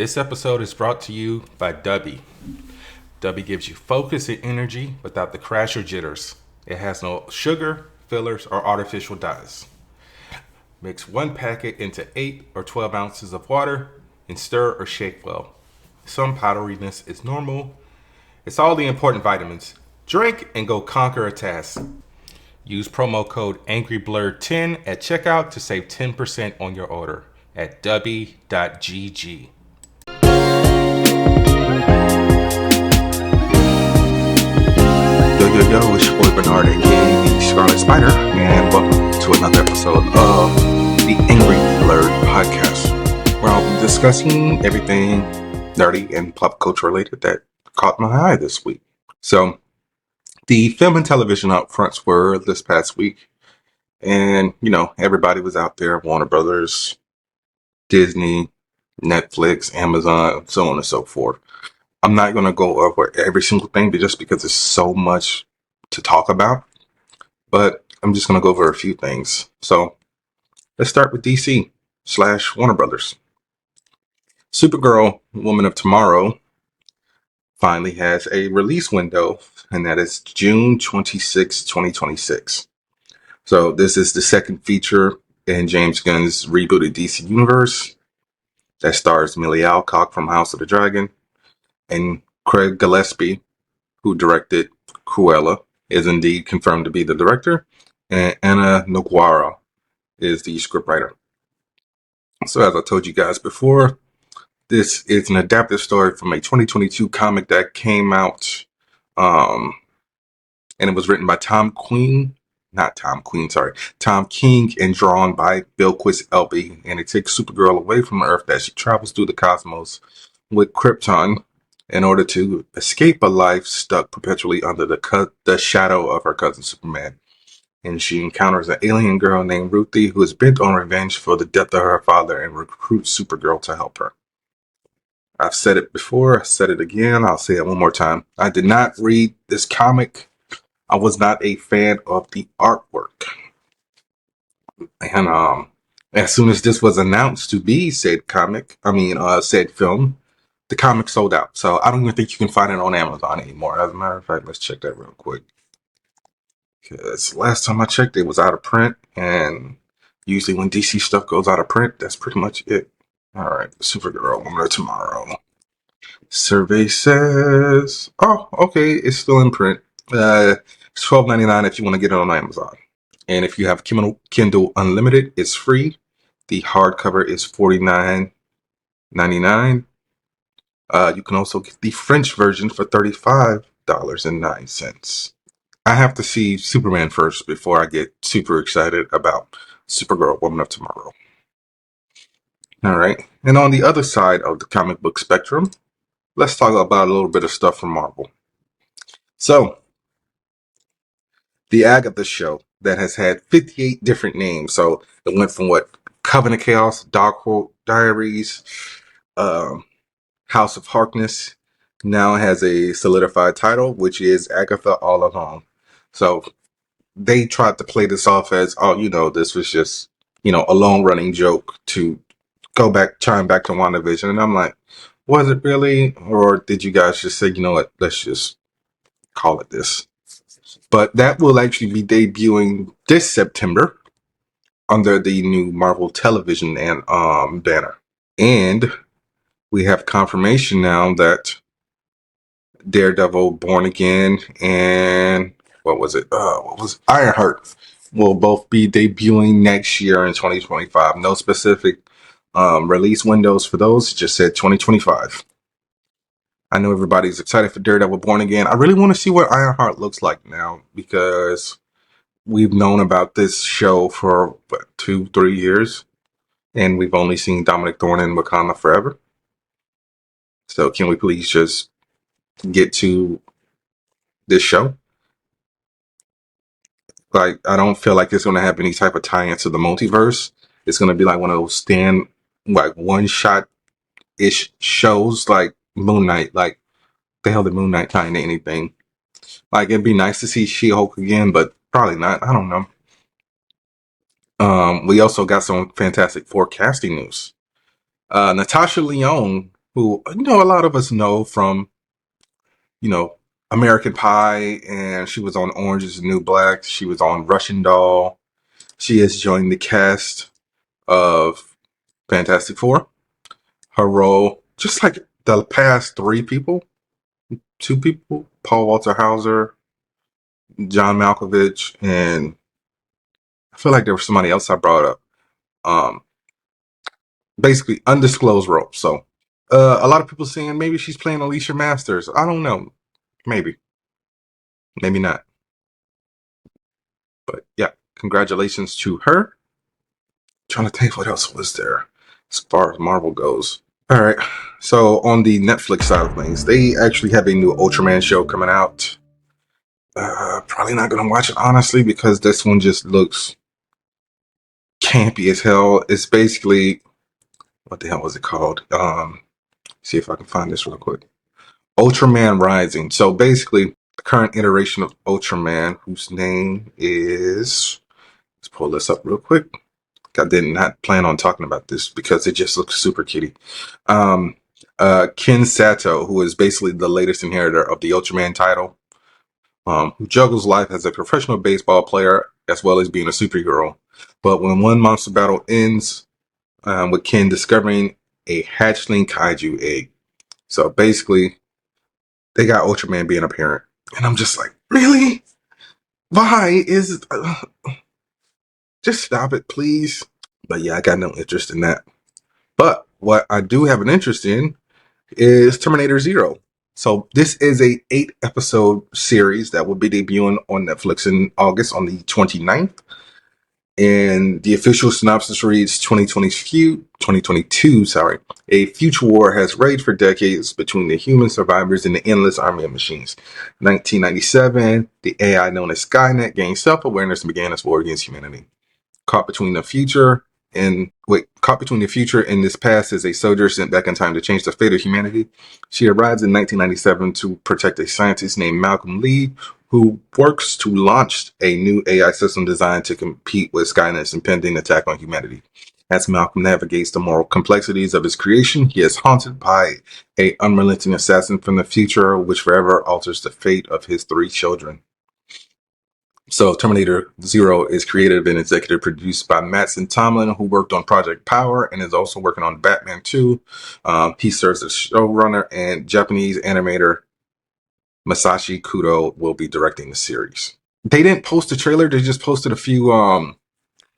This episode is brought to you by Dubby. Dubby gives you focus and energy without the crash or jitters. It has no sugar, fillers, or artificial dyes. Mix one packet into 8 or 12 ounces of water and stir or shake well. Some powderiness is normal. It's all the important vitamins. Drink and go conquer a task. Use promo code Angry Blerd 10 at checkout to save 10% on your order at dubby.gg. Yo, it's your boy Burnard, aka the Scarlet Spider, and welcome to another episode of the Angry Blerd podcast, where I'll be discussing everything nerdy and pop culture related that caught my eye this week. So, the film and television upfronts were this past week, and everybody was out there: Warner Brothers, Disney, Netflix, Amazon, so on and so forth. I'm not going to go over every single thing, but just because there's so much to talk about, but I'm just going to go over a few things. So let's start with DC/Warner Brothers. Supergirl, Woman of Tomorrow, finally has a release window, and that is June 26, 2026. So this is the second feature in James Gunn's rebooted DC universe that stars Millie Alcock from House of the Dragon, and Craig Gillespie, who directed Cruella, is indeed confirmed to be the director, and Anna Noguera is the scriptwriter. So as I told you guys before, this is an adapted story from a 2022 comic that came out, and it was written by Tom King and drawn by Bilquis Elby, and it takes Supergirl away from Earth as she travels through the cosmos with Krypton in order to escape a life stuck perpetually under the shadow of her cousin Superman. And she encounters an alien girl named Ruthie who is bent on revenge for the death of her father and recruits Supergirl to help her. I've said it before, I said it again, I'll say it one more time. I did not read this comic. I was not a fan of the artwork. And as soon as this was announced to be said film, the comic sold out. So I don't even think you can find it on Amazon anymore. As a matter of fact, let's check that real quick. Because last time I checked, it was out of print. And usually when DC stuff goes out of print, that's pretty much it. All right, Supergirl, Woman of Tomorrow. Survey says, oh, okay, it's still in print. It's $12.99 if you want to get it on Amazon. And if you have Kindle Unlimited, it's free. The hardcover is $49.99. You can also get the French version for $35.09. I have to see Superman first before I get super excited about Supergirl, Woman of Tomorrow. All right. And on the other side of the comic book spectrum, let's talk about a little bit of stuff from Marvel. So, the Agatha show that has had 58 different names. So, it went from Coven of Chaos, Darkhold Diaries, House of Harkness, now has a solidified title, which is Agatha All Along. So they tried to play this off as, this was just, a long running joke to chime back to WandaVision. And I'm like, was it really? Or did you guys just say, you know what, let's just call it this? But that will actually be debuting this September under the new Marvel Television and banner. And we have confirmation now that Daredevil, Born Again, and Ironheart will both be debuting next year in 2025. No specific release windows for those, just said 2025. I know everybody's excited for Daredevil, Born Again. I really want to see what Ironheart looks like now, because we've known about this show for 2-3 years, and we've only seen Dominic Thorne in Wakanda Forever. So can we please just get to this show? I don't feel like it's going to have any type of tie-in to the multiverse. It's going to be like one of those one-shot-ish shows like Moon Knight. Like, the hell did Moon Knight tie into anything? Like, it'd be nice to see She-Hulk again, but probably not. I don't know. We also got some Fantastic Four casting news. Natasha Lyonne who, a lot of us know from, you know, American Pie, and she was on Orange is the New Black. She was on Russian Doll. She has joined the cast of Fantastic Four. Her role, just like the past two people, Paul Walter Hauser, John Malkovich, and I feel like there was somebody else I brought up. Um, Basically, undisclosed role. So, a lot of people saying maybe she's playing Alicia Masters. I don't know. Maybe, maybe not. But yeah, congratulations to her. Trying to think what else was there as far as Marvel goes. All right. So on the Netflix side of things, they actually have a new Ultraman show coming out. Probably not going to watch it honestly because this one just looks campy as hell. It's basically, what the hell was it called? See if I can find this real quick. Ultraman Rising. So basically, the current iteration of Ultraman, whose name is, let's pull this up real quick. I did not plan on talking about this because it just looks super kitty. Ken Sato, who is basically the latest inheritor of the Ultraman title, who juggles life as a professional baseball player as well as being a superhero. But when one monster battle ends, with Ken discovering a hatchling kaiju egg. So basically, they got Ultraman being a parent. And I'm just like, really? Why is... just stop it, please. But yeah, I got no interest in that. But what I do have an interest in is Terminator Zero. So this is a 8-episode series that will be debuting on Netflix in August on the 29th. And the official synopsis reads 2022, a future war has raged for decades between the human survivors and the endless army of machines. 1997, the AI known as Skynet gained self-awareness and began its war against humanity. Caught between the future and this past as a soldier sent back in time to change the fate of humanity. She arrives in 1997 to protect a scientist named Malcolm Lee, who works to launch a new AI system designed to compete with Skynet's impending attack on humanity. As Malcolm navigates the moral complexities of his creation, he is haunted by an unrelenting assassin from the future, which forever alters the fate of his 3 children. So Terminator Zero is created and executive produced by Mattson Tomlin, who worked on Project Power and is also working on Batman 2. He serves as showrunner, and Japanese animator Masashi Kudo will be directing the series. They didn't post a trailer. They just posted a few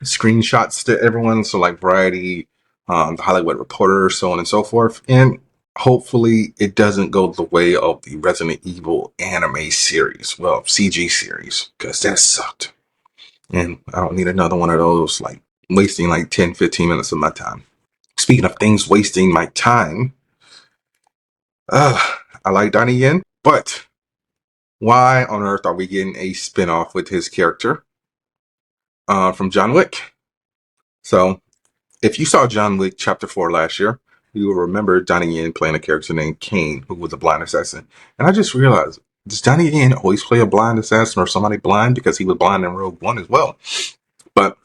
screenshots to everyone. So like Variety, The Hollywood Reporter, so on and so forth. And hopefully it doesn't go the way of the Resident Evil anime series. Well, CG series, because that sucked. And I don't need another one of those, like wasting like 10, 15 minutes of my time. Speaking of things wasting my time, I like Donnie Yen, but why on earth are we getting a spinoff with his character from John Wick? So if you saw John Wick Chapter 4 last year, you will remember Donnie Yen playing a character named Kane, who was a blind assassin. And I just realized, does Donnie Yen always play a blind assassin or somebody blind? Because he was blind in Rogue One as well. But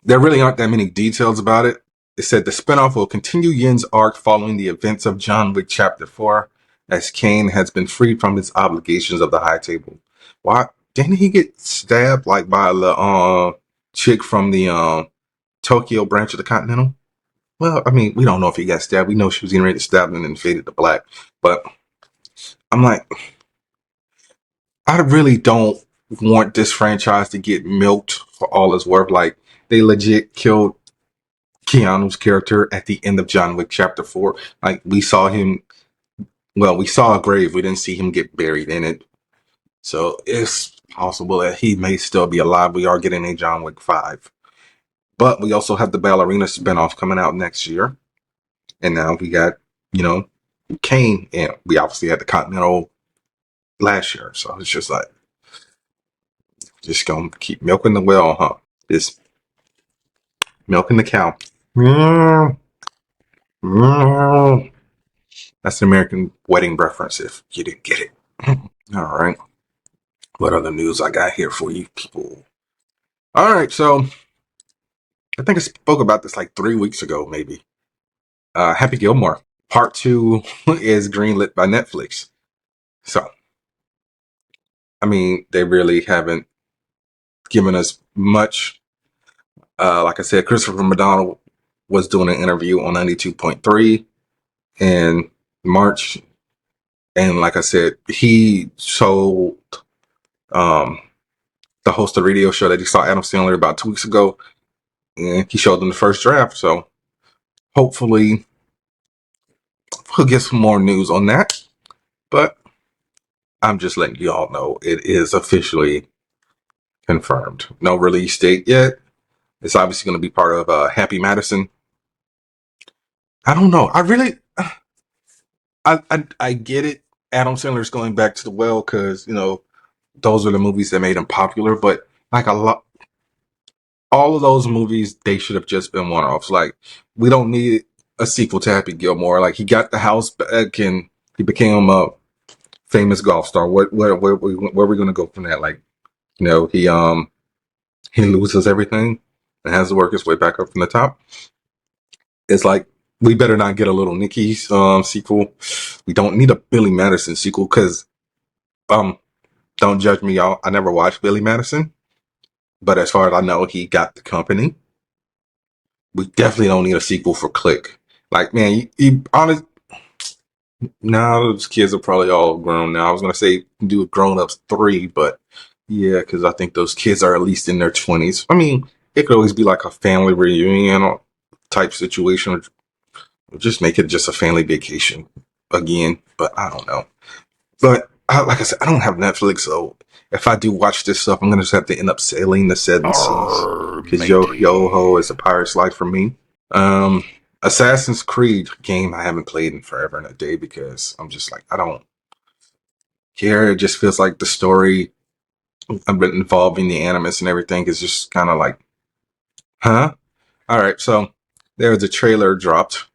there really aren't that many details about it. It said the spinoff will continue Yen's arc following the events of John Wick Chapter 4, as Kane has been freed from his obligations of the High Table. Why didn't he get stabbed like by the chick from the Tokyo branch of the Continental? Well, I mean, we don't know if he got stabbed. We know she was getting ready to stab him and then faded to black. But I'm like, I really don't want this franchise to get milked for all it's worth. Like, they legit killed Keanu's character at the end of John Wick Chapter 4. Like, we saw him, well, we saw a grave. We didn't see him get buried in it. So it's possible that he may still be alive. We are getting a John Wick 5. But we also have the Ballerina spinoff coming out next year. And now we got, Kane, and we obviously had the Continental last year. So it's just like, just gonna keep milking the well, huh? Just milking the cow. That's an American wedding reference if you didn't get it. All right. What other news I got here for you people? All right. So I think I spoke about this like 3 weeks ago, maybe. Happy Gilmore Part 2 is greenlit by Netflix. So, I mean, they really haven't given us much. Like I said, Christopher McDonald was doing an interview on 92.3 in March. And like I said, he told um, the host of the radio show that he saw Adam Sandler about 2 weeks ago, and he showed them the first draft. So hopefully we'll get some more news on that. But I'm just letting you all know it is officially confirmed. No release date yet. It's obviously going to be part of Happy Madison. I don't know. I get it. Adam Sandler's going back to the well because those are the movies that made him popular. But like all of those movies, they should have just been one-offs. Like, we don't need a sequel to Happy Gilmore. Like, he got the house back and he became a famous golf star. Where are we gonna go from that? Like, he loses everything and has to work his way back up from the top. It's like, we better not get a Little Nicky's sequel. We don't need a Billy Madison sequel because don't judge me, y'all. I never watched Billy Madison, but as far as I know, he got the company. We definitely don't need a sequel for Click. Like, man, you honest. Now those kids are probably all grown now. I was gonna say do a Grown Ups 3, but yeah, because I think those kids are at least in their 20s. I mean, it could always be like a family reunion type situation, or just make it just a family vacation again. But I don't know. But like I said, I don't have Netflix, so if I do watch this stuff, I'm gonna just have to end up sailing the seven seas because yo ho is a pirate's life for me. Assassin's Creed game I haven't played in forever and a day because I'm just like, I don't care. It just feels like the story involving the animus and everything is just kind of like, huh? All right, so there's a trailer dropped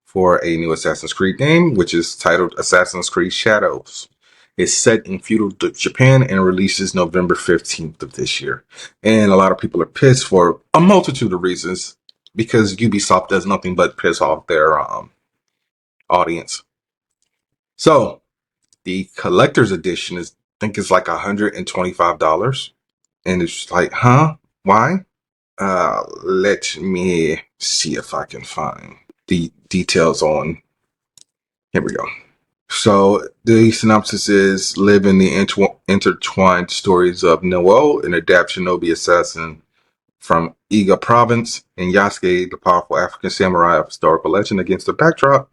for a new Assassin's Creed game, which is titled Assassin's Creed Shadows. It's set in feudal Japan and releases November 15th of this year. And a lot of people are pissed for a multitude of reasons because Ubisoft does nothing but piss off their audience. So the collector's edition I think it's like $125. And it's like, huh? Why? Let me see if I can find the details on. Here we go. So the synopsis is live in the intertwined stories of Noel, an adapt shinobi assassin from Iga province, and Yasuke, the powerful African samurai of historical legend, against the backdrop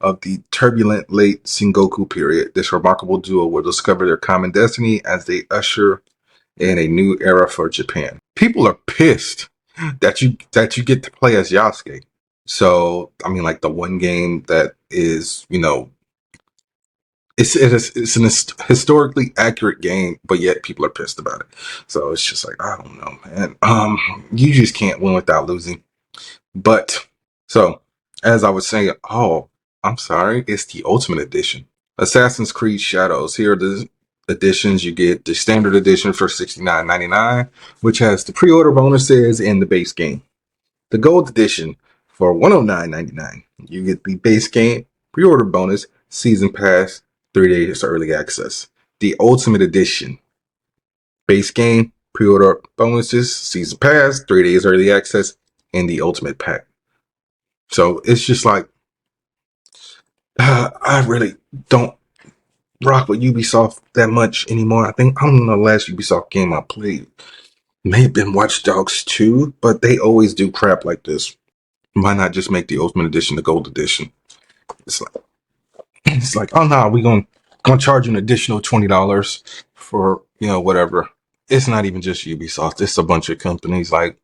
of the turbulent late Sengoku period. This remarkable duo will discover their common destiny as they usher in a new era for Japan. People are pissed that you get to play as Yasuke. So, I mean, like the one game that is, it's an historically accurate game, but yet people are pissed about it. So it's just like, I don't know, man. You just can't win without losing. But so, as I was saying, I'm sorry, it's the Ultimate Edition. Assassin's Creed Shadows. Here are the editions. You get the standard edition for $69.99, which has the pre-order bonuses and the base game. The gold edition for $109.99. You get the base game, pre-order bonus, season pass, 3 days early access. The Ultimate Edition, base game, pre-order bonuses, season pass, 3 days early access, and the Ultimate Pack. So it's just like, I really don't rock with Ubisoft that much anymore. I don't know the last Ubisoft game I played may have been Watch Dogs 2, but they always do crap like this. Why not just make the Ultimate Edition the Gold Edition? It's like, oh no, we're gonna charge you an additional $20 for whatever. It's not even just Ubisoft. It's a bunch of companies. Like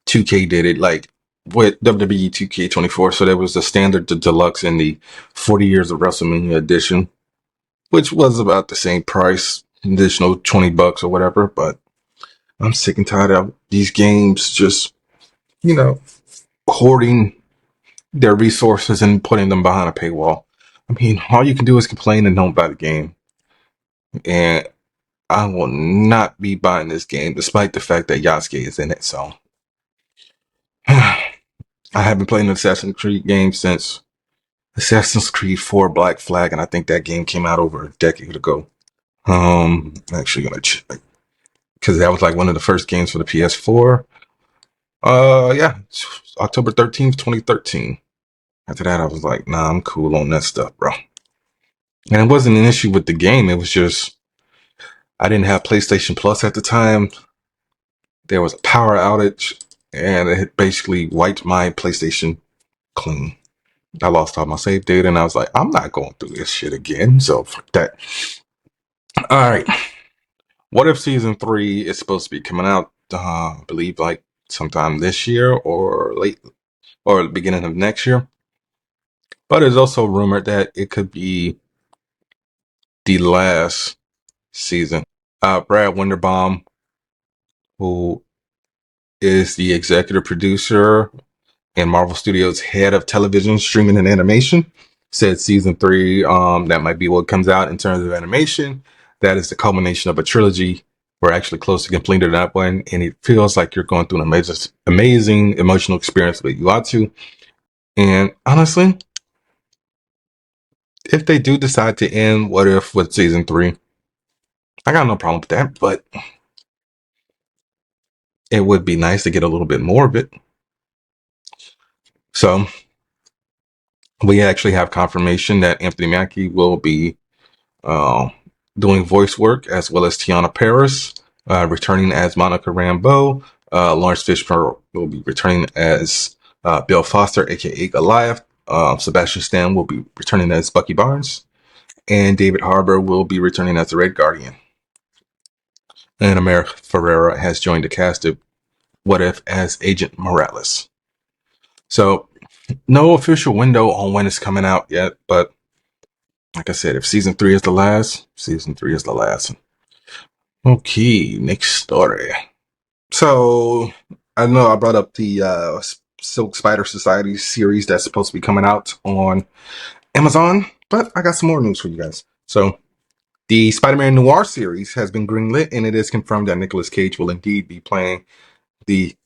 2K did it, like with WWE 2K24. So there was the standard, the deluxe, and the 40 Years of WrestleMania edition, which was about the same price, additional $20 or whatever. But I'm sick and tired of these games just hoarding their resources and putting them behind a paywall. I mean, all you can do is complain and don't buy the game. And I will not be buying this game, despite the fact that Yasuke is in it. So, I haven't played an Assassin's Creed game since Assassin's Creed 4 Black Flag, and I think that game came out over a decade ago. Actually gonna check because that was like one of the first games for the PS4. Yeah, October 13th, 2013. After that, I was like, nah, I'm cool on that stuff, bro. And it wasn't an issue with the game. It was just I didn't have PlayStation Plus at the time. There was a power outage, and it basically wiped my PlayStation clean. I lost all my save data, and I was like, I'm not going through this shit again. So fuck that. All right. What if season 3 is supposed to be coming out? I believe like sometime this year or late or the beginning of next year. But it's also rumored that it could be the last season. Brad Winderbaum, who is the executive producer and Marvel Studios head of television, streaming, and animation, said season 3, that might be what comes out in terms of animation. That is the culmination of a trilogy. We're actually close to completing that one, and it feels like you're going through an amazing emotional experience with Uatu. And honestly, if they do decide to end What If with season 3, I got no problem with that, but it would be nice to get a little bit more of it. So we actually have confirmation that Anthony Mackie will be uh, doing voice work, as well as Tiana Paris returning as Monica Rambeau. Lawrence Fishburne will be returning as Bill Foster, aka Goliath. Sebastian Stan will be returning as Bucky Barnes, and David Harbour will be returning as the Red Guardian. And America Ferrera has joined the cast of What If as Agent Morales. So, no official window on when it's coming out yet, but like I said, if season 3 is the last, season 3 is the last. Okay, next story. So, I know I brought up the Silk Spider Society series that's supposed to be coming out on Amazon, but I got some more news for you guys. So, the Spider-Man Noir series has been greenlit, and it is confirmed that Nicolas Cage will indeed be playing the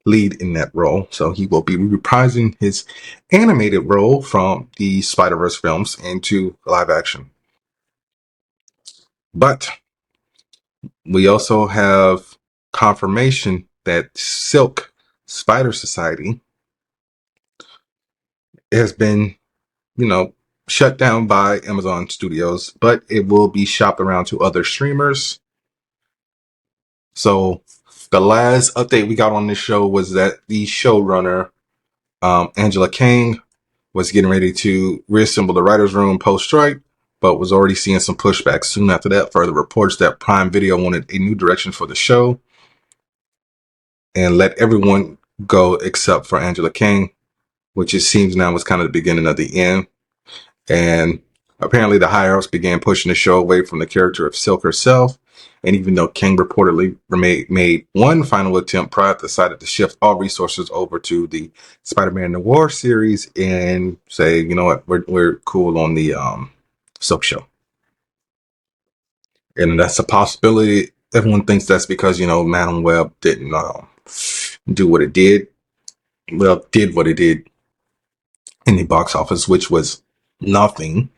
lead in that role. So he will be reprising his animated role from the Spider-Verse films into live action. But we also have confirmation that Silk Spider Society has been, shut down by Amazon Studios, but it will be shopped around to other streamers. So the last update we got on this show was that the showrunner, Angela Kang, was getting ready to reassemble the writer's room post-strike, but was already seeing some pushback. Soon after that, further reports that Prime Video wanted a new direction for the show and let everyone go except for Angela Kang, which it seems now was kind of the beginning of the end. And apparently the higher-ups began pushing the show away from the character of Silk herself. And even though Kang reportedly made one final attempt, Pride decided to shift all resources over to the Spider-Man Noir series and say, you know what, we're cool on the Silk show. And that's a possibility. Everyone thinks that's because, Madam Web didn't do what it did. Well, did what it did in the box office, which was nothing.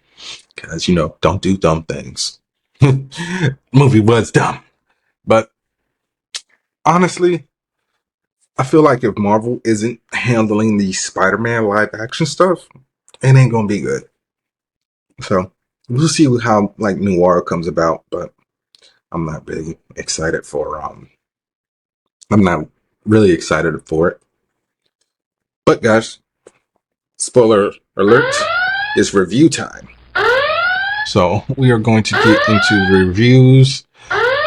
Because, don't do dumb things. Movie was dumb. But honestly, I feel like if Marvel isn't handling the Spider-Man live action stuff, it ain't gonna be good. So we'll see how Noir comes about, but I'm not really excited for I'm not really excited for it. But guys, spoiler alert, it's review time. So we are going to get into the reviews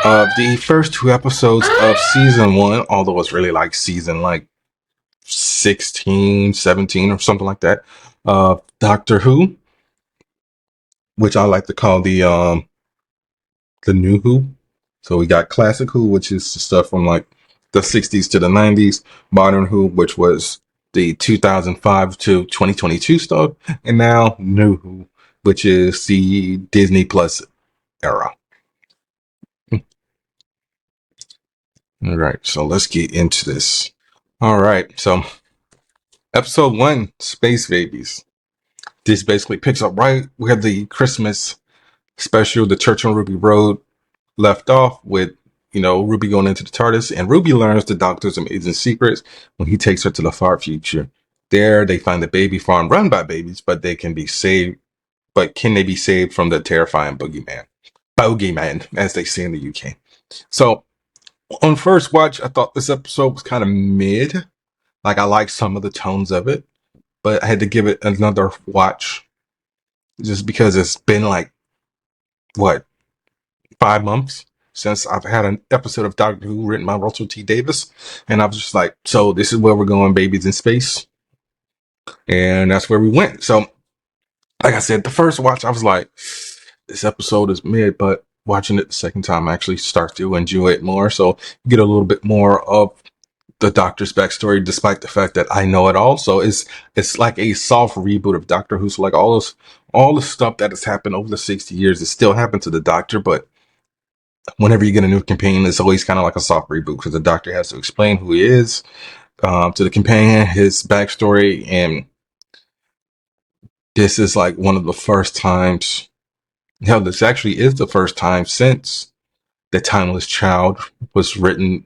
of the first 2 episodes of season 1, although it's really like season 16, 17 or something like that. Doctor Who, which I like to call the new Who. So we got classic Who, which is the stuff from the 60s to the 90s, modern Who, which was the 2005 to 2022 stuff, and now new Who, which is the Disney Plus era. All right, so let's get into this. All right, so Episode 1, Space Babies. This basically picks up right where the Christmas special, the Church on Ruby Road, left off with, Ruby going into the TARDIS, and Ruby learns the Doctor's amazing secrets when he takes her to the far future. There, they find the baby farm run by babies, but they can be saved. But can they be saved from the terrifying boogeyman? Bogeyman, as they say in the UK. So, on first watch, I thought this episode was kind of mid. Like, I liked some of the tones of it, but I had to give it another watch just because it's been like, what, 5 months since I've had an episode of Doctor Who written by Russell T Davies, and I was just like, so this is where we're going, babies in space, and that's where we went. So, like I said, the first watch I was like, this episode is mid, but watching it the second time, I actually start to enjoy it more. So you get a little bit more of the Doctor's backstory, despite the fact that I know it all. So it's like a soft reboot of Doctor Who. So like all the stuff that has happened over the 60 years, it still happened to the Doctor, but whenever you get a new companion, it's always kind of like a soft reboot because the Doctor has to explain who he is to the companion, his backstory, and this is like one of the first times. Hell, this actually is the first time since The Timeless Child was written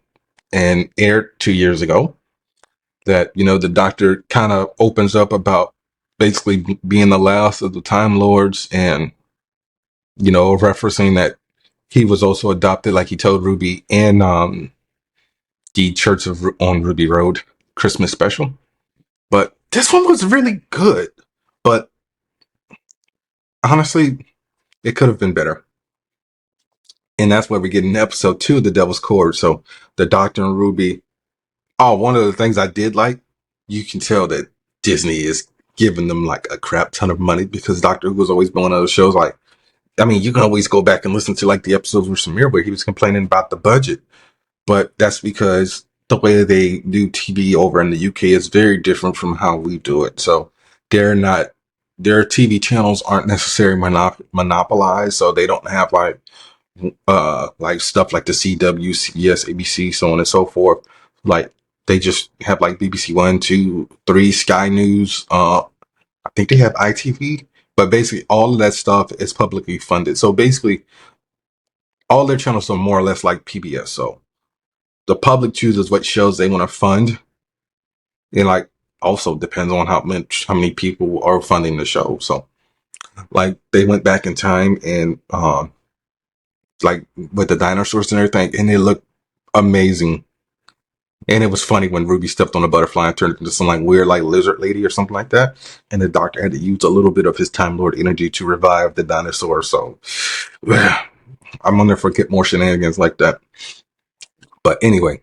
and aired 2 years ago that, the Doctor kind of opens up about basically being the last of the Time Lords and, referencing that he was also adopted, like he told Ruby in the Church on Ruby Road Christmas special. But this one was really good. But honestly, it could have been better. And that's where we get in episode 2, The Devil's Cord. So the Doctor and Ruby. Oh, one of the things I did like, you can tell that Disney is giving them like a crap ton of money because Doctor Who has always been one of those shows like, I mean, you can always go back and listen to like the episodes with Samir where he was complaining about the budget. But that's because the way they do TV over in the UK is very different from how we do it. So they're not, their TV channels aren't necessarily monopolized. So they don't have like stuff like the CW, CBS, ABC, so on and so forth. Like they just have like BBC One, Two, Three, Sky News. I think they have ITV, but basically all of that stuff is publicly funded. So basically all their channels are more or less like PBS. So the public chooses what shows they want to fund. And like also depends on how many people are funding the show. So like they went back in time and like with the dinosaurs and everything, and it looked amazing. And it was funny when Ruby stepped on a butterfly and turned into some like weird like lizard lady or something like that. And the Doctor had to use a little bit of his Time Lord energy to revive the dinosaur. So I'm gonna forget more shenanigans like that. But anyway,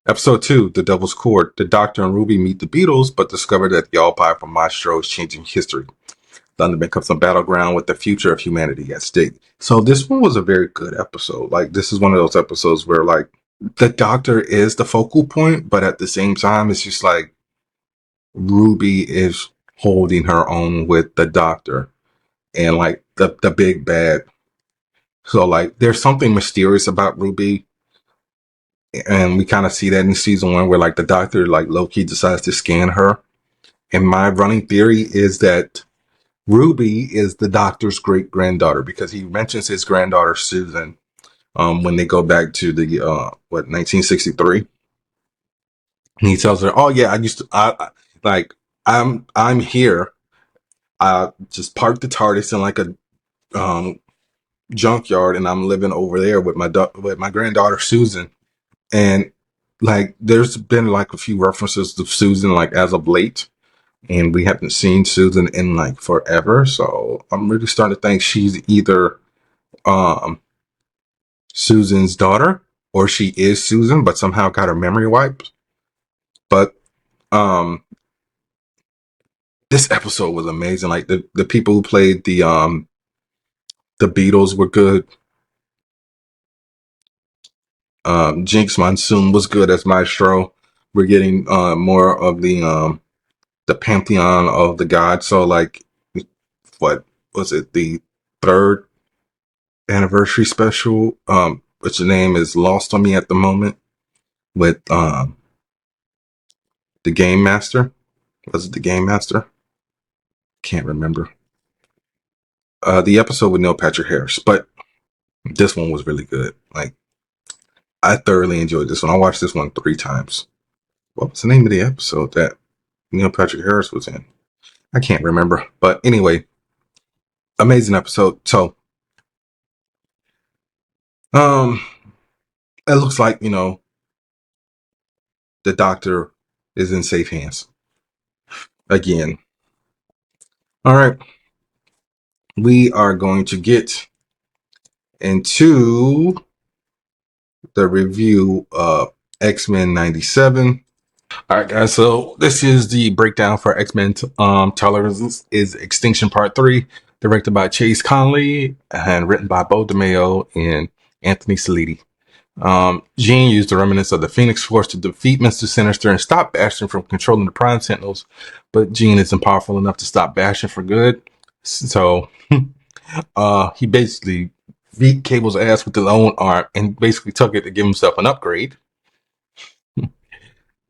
episode 2, The Devil's Cord. The Doctor and Ruby meet the Beatles, but discover that the all-powerful Maestro is changing history. Thunder becomes a battleground with the future of humanity at stake. So this one was a very good episode. Like this is one of those episodes where like the Doctor is the focal point, but at the same time, it's just like Ruby is holding her own with the Doctor and like the big bad. So like there's something mysterious about Ruby. And we kind of see that in season 1 where like the Doctor like low-key decides to scan her. And my running theory is that Ruby is the Doctor's great granddaughter because he mentions his granddaughter Susan when they go back to the 1963. And he tells her, "Oh yeah, I'm here. I just parked the TARDIS in like a um, junkyard, and I'm living over there with my granddaughter Susan." And like, there's been like a few references to Susan like as of late, and we haven't seen Susan in like forever. So I'm really starting to think she's either um Susan's daughter or she is Susan, but somehow got her memory wiped. But um this episode was amazing. Like the people who played the Beatles were good. Jinx Monsoon was good as Maestro. We're getting more of the pantheon of the gods. So like, what was it? The third anniversary special, which the name is lost on me at the moment, with the Game Master. Was it the Game Master? Can't remember. The episode with Neil Patrick Harris, but this one was really good. Like, I thoroughly enjoyed this one. I watched this one 3 times. What was the name of the episode that Neil Patrick Harris was in? I can't remember. But anyway, amazing episode. So, it looks like, the doctor is in safe hands. Again. All right. We are going to get into the review of X-Men 97. All right, guys. So this is the breakdown for X-Men Tolerance is Extinction Part 3, directed by Chase Conley and written by Bo DeMeo and Anthony Saliti. Jean used the remnants of the Phoenix Force to defeat Mr. Sinister and stop Bastion from controlling the Prime Sentinels, but Jean isn't powerful enough to stop Bastion for good. So he basically beat Cable's ass with his own arm and basically took it to give himself an upgrade.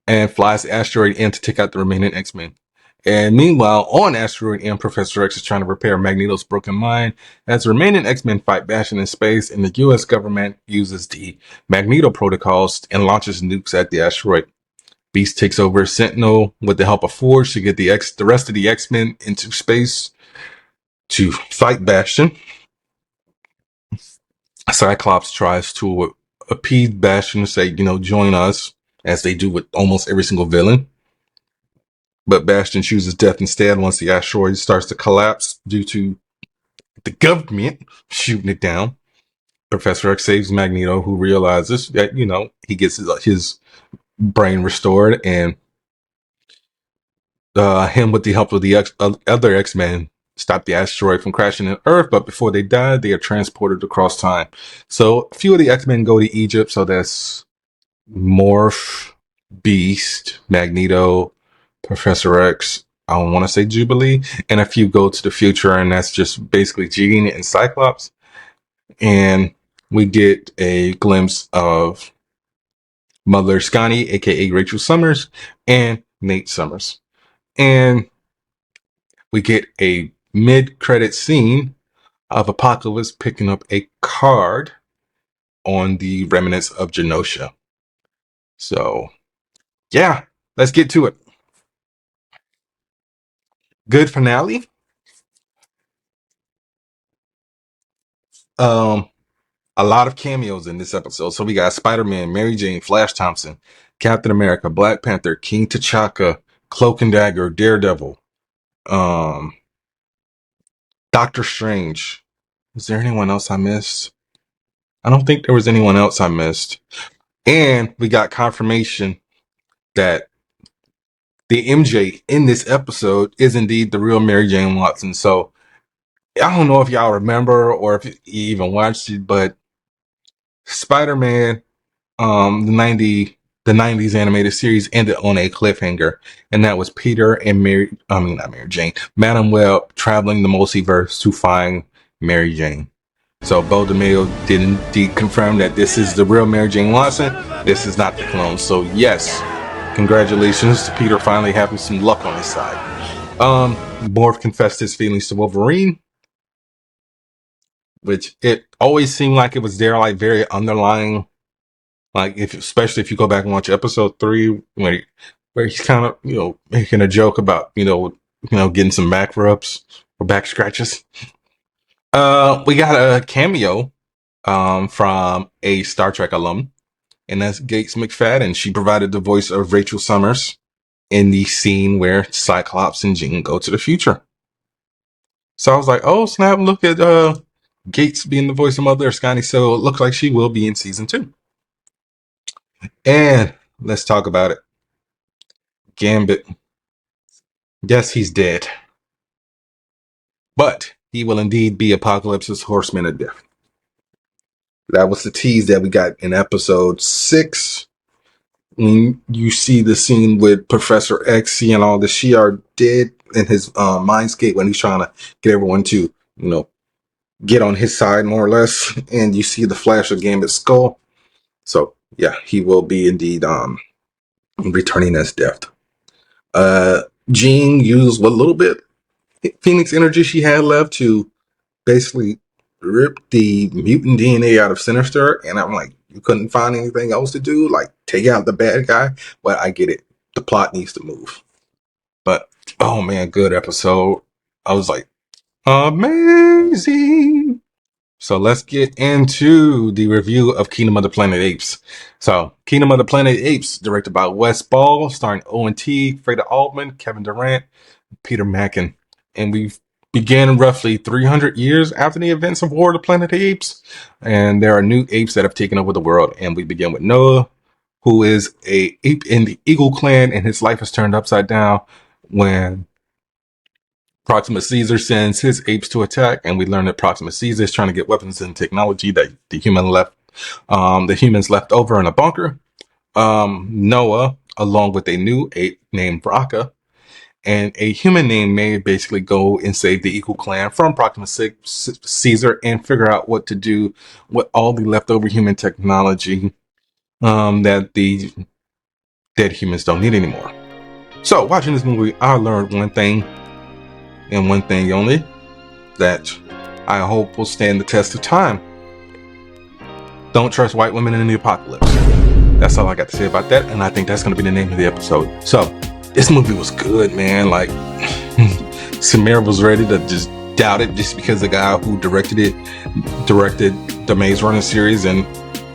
And flies the asteroid M to take out the remaining X-Men. And meanwhile, on Asteroid M, Professor X is trying to repair Magneto's broken mind. As the remaining X-Men fight Bastion in space, and the U.S. government uses the Magneto protocols and launches nukes at the asteroid. Beast takes over Sentinel with the help of Forge to get the rest of the X-Men into space to fight Bastion. Cyclops tries to appease Bastion and say, join us, as they do with almost every single villain. But Bastion chooses death instead once the asteroid starts to collapse due to the government shooting it down. Professor X saves Magneto, who realizes that, he gets his brain restored, and him, with the help of the other X-Men, stop the asteroid from crashing on Earth. But before they die, they are transported across time. So a few of the X-Men go to Egypt. So that's Morph, Beast, Magneto, Professor X, I don't want to say Jubilee, and a few go to the future, and that's just basically Jean and Cyclops. And we get a glimpse of Mother Scotty, aka Rachel Summers, and Nate Summers. And we get a mid-credit scene of Apocalypse picking up a card on the remnants of Genosha. So, yeah, let's get to it. Good finale. A lot of cameos in this episode. So we got Spider-Man, Mary Jane, Flash Thompson, Captain America, Black Panther, King T'Chaka, Cloak and Dagger, Daredevil, Doctor Strange. Was there anyone else I missed? I don't think there was anyone else I missed. And we got confirmation that the MJ in this episode is indeed the real Mary Jane Watson. So I don't know if y'all remember or if you even watched it, but Spider-Man, the 90s animated series ended on a cliffhanger, and that was Peter and Madam Web traveling the multiverse to find Mary Jane. So Bo DeMeo did indeed confirm that this is the real Mary Jane Watson. This is not the clone. So yes, congratulations to Peter finally having some luck on his side. Morph confessed his feelings to Wolverine, which it always seemed like it was there, like very underlying. Like especially if you go back and watch episode 3, where he's kind of, making a joke about, getting some back rubs or back scratches. We got a cameo, from a Star Trek alum, and that's Gates McFadden. She provided the voice of Rachel Summers in the scene where Cyclops and Jean go to the future. So I was like, oh snap, look at, Gates being the voice of Mother Scotty. So it looks like she will be in season 2. And let's talk about it. Gambit. Yes, he's dead. But he will indeed be Apocalypse's Horseman of Death. That was the tease that we got in episode 6. When you see the scene with Professor X seeing all the Shi'ar dead in his mindscape when he's trying to get everyone to, get on his side more or less. And you see the flash of Gambit's skull. So yeah, he will be indeed returning as Death. Jean used what little bit Phoenix energy she had left to basically rip the mutant DNA out of Sinister, and I'm like, you couldn't find anything else to do, like take out the bad guy. But I get it, the plot needs to move. But oh man, good episode. I was like, amazing. So let's get into the review of Kingdom of the Planet of the Apes. So Kingdom of the Planet of the Apes, directed by Wes Ball, starring Owen Teague, Freda Altman, Kevin Durant, Peter Mackin. And we began roughly 300 years after the events of War of the Planet of the Apes. And there are new apes that have taken over the world. And we begin with Noah, who is a ape in the Eagle clan, and his life is turned upside down when Proxima Caesar sends his apes to attack, and we learn that Proxima Caesar is trying to get weapons and technology that the humans left over in a bunker. Noah, along with a new ape named Raka, and a human named May, basically go and save the Eagle clan from Proxima Caesar and figure out what to do with all the leftover human technology that the dead humans don't need anymore. So, watching this movie, I learned one thing, and one thing only, that I hope will stand the test of time. Don't trust white women in the apocalypse. That's all I got to say about that, and I think that's going to be the name of the episode. So, this movie was good, man. Like, Samir was ready to just doubt it just because the guy who directed the Maze Runner series, and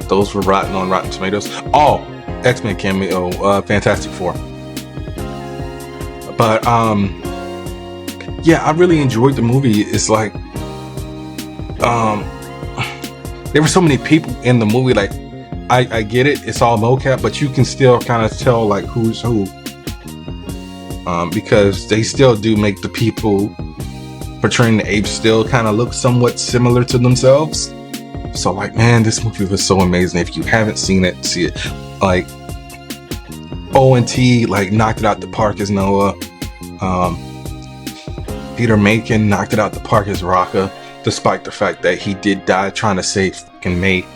those were rotten on Rotten Tomatoes. Oh, X-Men cameo, Fantastic Four. But, yeah, I really enjoyed the movie. It's like, there were so many people in the movie. Like, I get it, it's all mocap, but you can still kind of tell like who's who, because they still do make the people portraying the apes still kind of look somewhat similar to themselves. So like, man, this movie was so amazing. If you haven't seen it, see it. Like, O&T like knocked it out the park as Noah. Peter Mackin knocked it out the park as Raka, despite the fact that he did die trying to save fucking May.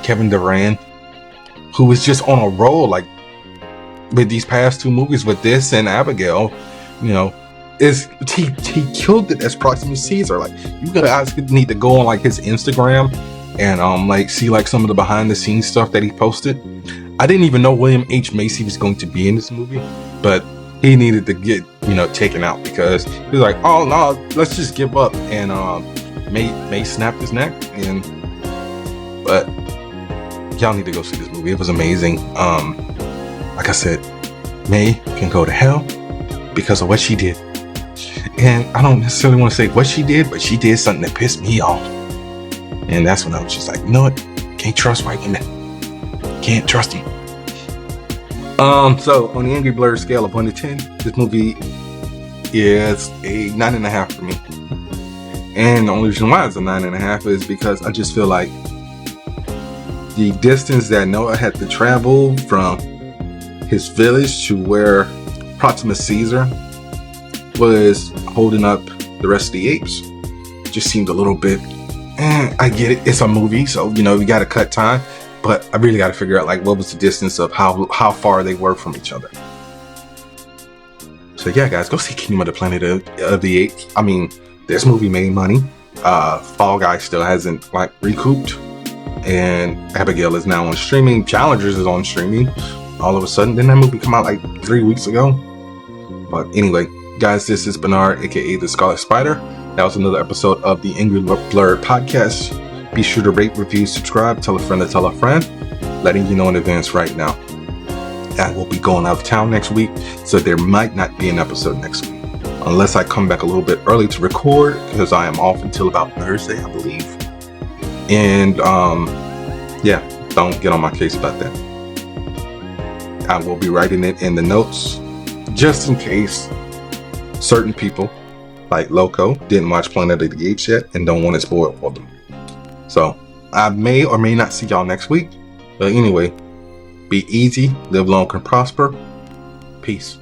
Kevin Durant, who was just on a roll, like with these past two movies, with this and Abigail, you know, he killed it as Proxima Caesar. Like, you guys need to go on like his Instagram and like see like some of the behind the scenes stuff that he posted. I didn't even know William H. Macy was going to be in this movie, but he needed to get, taken out because he was like, oh no, let's just give up. And May snapped his neck, but y'all need to go see this movie. It was amazing. Like I said, May can go to hell because of what she did. And I don't necessarily want to say what she did, but she did something that pissed me off. And that's when I was just like, you know what? Can't trust white women. Can't trust them. So on the Angry Blerd scale of 1 to 10, this movie is a 9.5 for me. And the only reason why it's a 9.5 is because I just feel like the distance that Noah had to travel from his village to where Proxima Caesar was holding up the rest of the apes just seemed a little bit, I get it, it's a movie, so we gotta cut time, but I really gotta figure out like what was the distance of how far they were from each other. So yeah, guys, go see Kingdom of the Planet of the Apes. I mean, this movie made money. Fall Guy still hasn't like recouped, and Abigail is now on streaming. Challengers is on streaming. All of a sudden, didn't that movie come out like 3 weeks ago? But anyway, guys, this is Bernard, aka the Scarlet Spider. That was another episode of the Angry Blerd podcast. Be sure to rate, review, subscribe, tell a friend to tell a friend, letting you know in advance right now. I will be going out of town next week, so there might not be an episode next week, unless I come back a little bit early to record, because I am off until about Thursday, I believe. And yeah, don't get on my case about that. I will be writing it in the notes just in case certain people like Loco didn't watch Planet of the Apes yet and don't want it spoiled for them. So I may or may not see y'all next week, but anyway, be easy, live long and prosper. Peace.